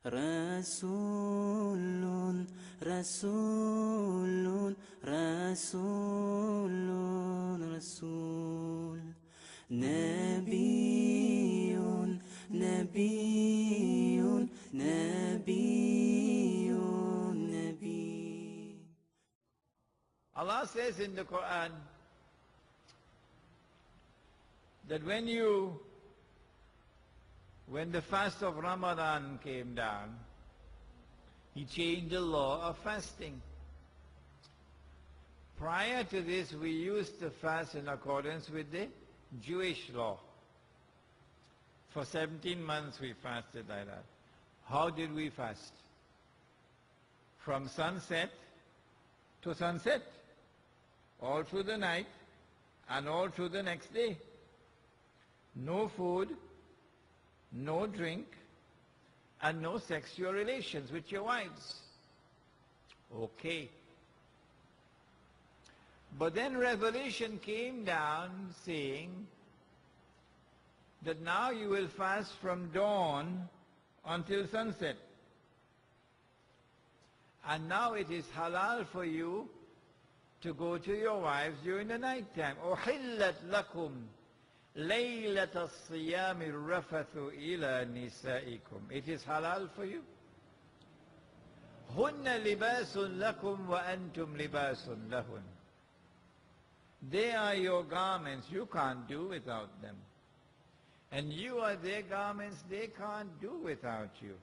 Rasulun, Rasulun, Rasulun, Rasul. Nabiyun, Nabiyun, Nabiyun, Nabi. Allah says in the Quran that when the fast of Ramadan came down, He changed the law of fasting. Prior to this, we used to fast in accordance with the Jewish law. For 17 months we fasted like that. How did we fast? From sunset to sunset, all through the night and all through the next day. No food, no drink, and no sexual relations with your wives. Okay. But then revelation came down saying that now you will fast from dawn until sunset. And now it is halal for you to go to your wives during the night time. أُحِلَّتْ لَكُمْ لَيْلَةَ الصِّيَامِ الرَّفَثُ إِلَى نِسَائِكُمْ. It is halal for you. هُنَّ لِبَاسٌ لَكُمْ وَأَنْتُمْ لِبَاسٌ لَهُنْ. They are your garments, you can't do without them. And you are their garments, they can't do without you.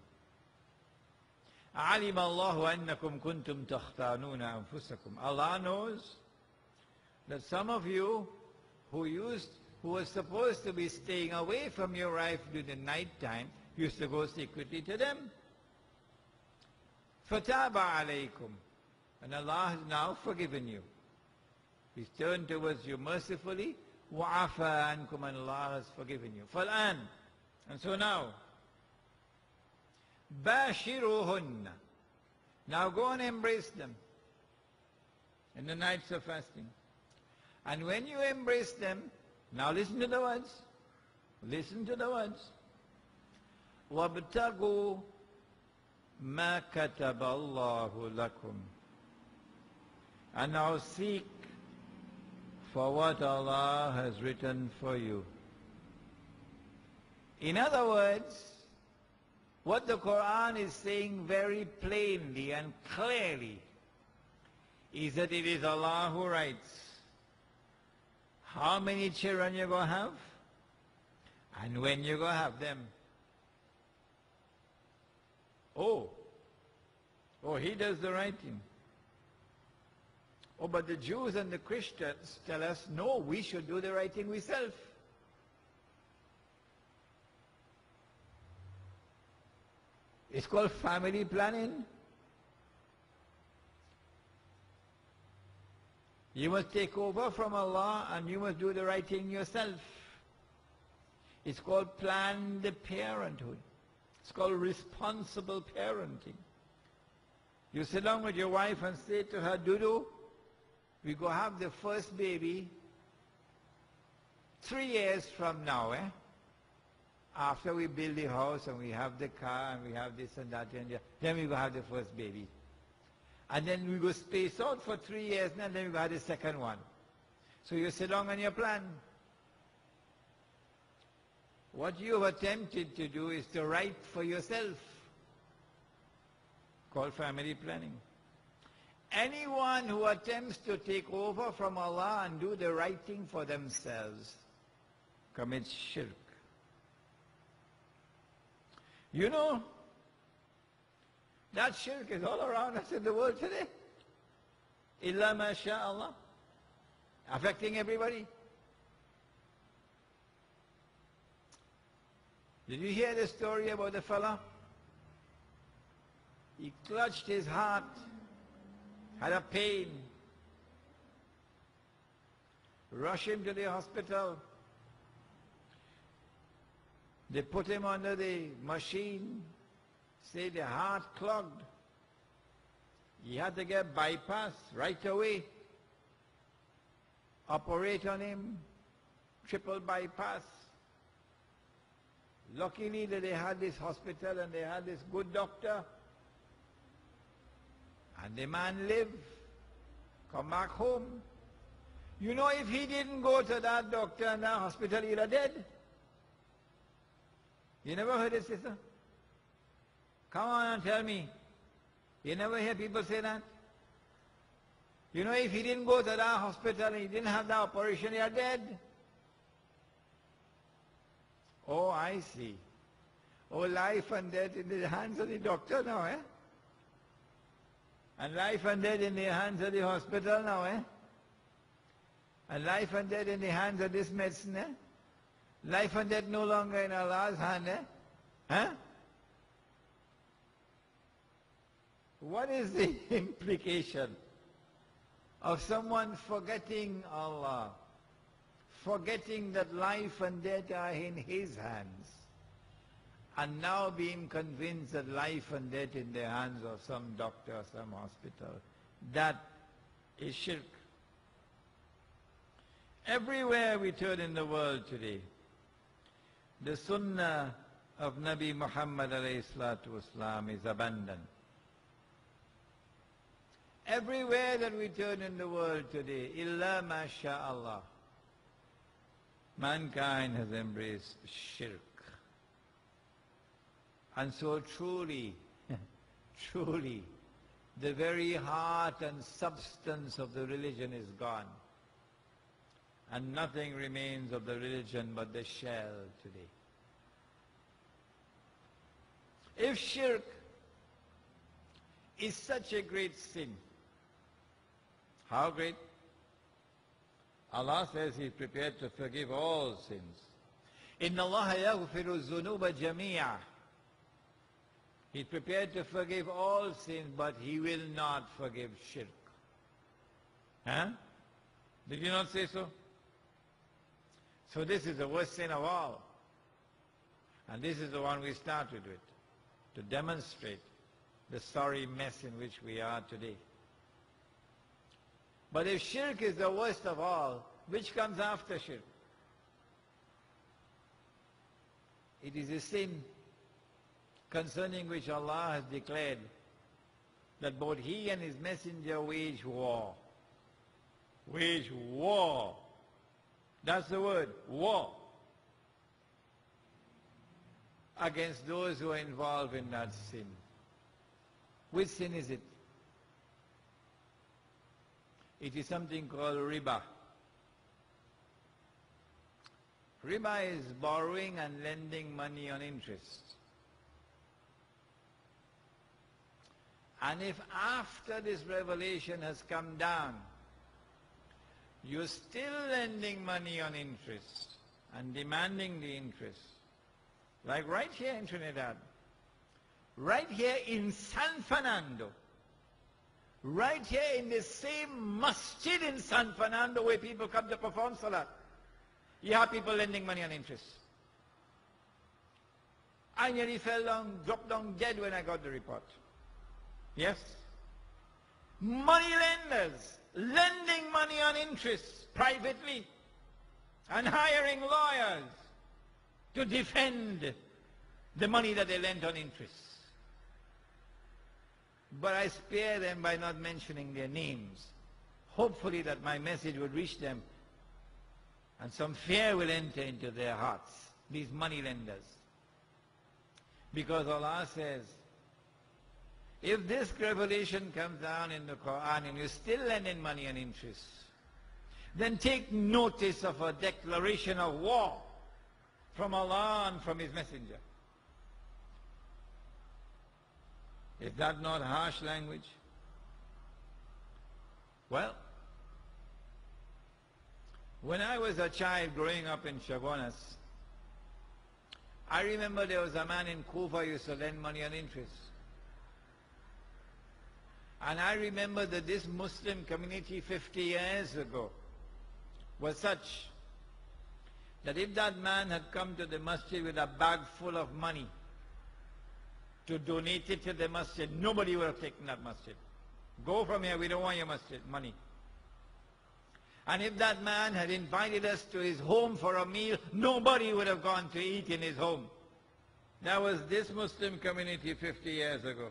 عَلِمَ اللَّهُ أَنَّكُمْ كُنْتُمْ تَخْتَانُونَ أَنفُسَكُمْ. Allah knows that some of you who were supposed to be staying away from your wife during the night time, used to go secretly to them. فَتَابَ عَلَيْكُمْ. And Allah has now forgiven you. He's turned towards you mercifully. وَعَفَى عَنْكُمْ. And Allah has forgiven you. فَالْآن. And so now, بَاشِرُهُنَّ. Now go and embrace them in the nights of fasting. And when you embrace them, now listen to the words. Listen to the words. وَابْتَغُوا مَا كَتَبَ اللَّهُ لَكُمْ. And now seek for what Allah has written for you. In other words, what the Quran is saying very plainly and clearly is that it is Allah who writes how many children you're going to have and when you're going to have them. Oh, He does the writing. Oh, but the Jews and the Christians tell us, no, we should do the writing ourselves. It's called family planning. You must take over from Allah and you must do the right thing yourself. It's called planned parenthood. It's called responsible parenting. You sit down with your wife and say to her, Dudu, we go have the first baby 3 years from now, after we build the house and we have the car and we have this and that, and then we go have the first baby. And then we go space out for 3 years and then we go have the second one. So you sit down on your plan. What you have attempted to do is to write for yourself, called family planning. Anyone who attempts to take over from Allah and do the right thing for themselves commits shirk. You know, that shirk is all around us in the world today. Illa ma sha Allah. Affecting everybody. Did you hear the story about the fella? He clutched his heart, had a pain, rushed him to the hospital. They put him under the machine, say the heart clogged. He had to get bypass right away. Operate on him, triple bypass. Luckily that they had this hospital and they had this good doctor. And the man lived, come back home. You know, if he didn't go to that doctor and that hospital, he'd have dead. You never heard it, sister? Come on and tell me. You never hear people say that? You know, if he didn't go to that hospital and he didn't have that operation, he'd have dead. Oh, I see. Oh, life and death in the hands of the doctor now, eh? And life and death in the hands of the hospital now, eh? And life and death in the hands of this medicine, eh? Life and death no longer in Allah's hand, eh? Huh? What is the implication of someone forgetting Allah, forgetting that life and death are in His hands, and now being convinced that life and death in the hands of some doctor or some hospital? That is shirk. Everywhere we turn in the world today, the sunnah of Nabi Muhammad alayhi salatu wasalam is abandoned. Everywhere that we turn in the world today, illa masha'Allah, mankind has embraced shirk. And so truly, truly, the very heart and substance of the religion is gone. And nothing remains of the religion but the shell today. If shirk is such a great sin, how great? Allah says He is prepared to forgive all sins. Inna Allah yaghfiru dhunuba jami'a. He is prepared to forgive all sins, but He will not forgive shirk. Huh? Did you not say so? So this is the worst sin of all. And this is the one we started with, to demonstrate the sorry mess in which we are today. But if shirk is the worst of all, which comes after shirk? It is a sin concerning which Allah has declared that both He and His Messenger wage war. Wage war. That's the word, war. Against those who are involved in that sin. Which sin is it? It is something called riba. Riba is borrowing and lending money on interest. And if after this revelation has come down, you're still lending money on interest and demanding the interest, like right here in Trinidad, right here in San Fernando, right here in the same masjid in San Fernando where people come to perform salat, you have people lending money on interest. I nearly fell down, dropped down dead when I got the report. Yes? Money lenders lending money on interest privately and hiring lawyers to defend the money that they lent on interest. But I spare them by not mentioning their names. Hopefully that my message would reach them and some fear will enter into their hearts, these money lenders. Because Allah says, if this revelation comes down in the Quran and you're still lending money on interest, then take notice of a declaration of war from Allah and from His Messenger. Is that not harsh language? Well, when I was a child growing up in Chaguanas, I remember there was a man in Kufa who used to lend money on interest. And I remember that this Muslim community 50 years ago was such that if that man had come to the masjid with a bag full of money to donate it to the masjid, nobody would have taken that masjid. Go from here, we don't want your masjid money. And if that man had invited us to his home for a meal, nobody would have gone to eat in his home. That was this Muslim community 50 years ago.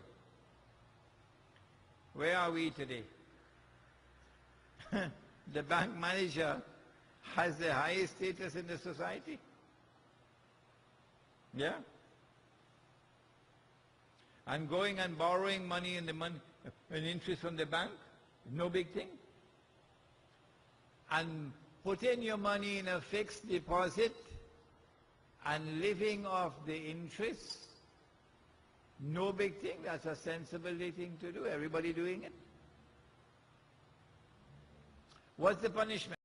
Where are we today? The bank manager has the highest status in the society. Yeah? And going and borrowing money and an interest from the bank, no big thing. And putting your money in a fixed deposit and living off the interest, no big thing. That's a sensible thing to do. Everybody doing it. What's the punishment?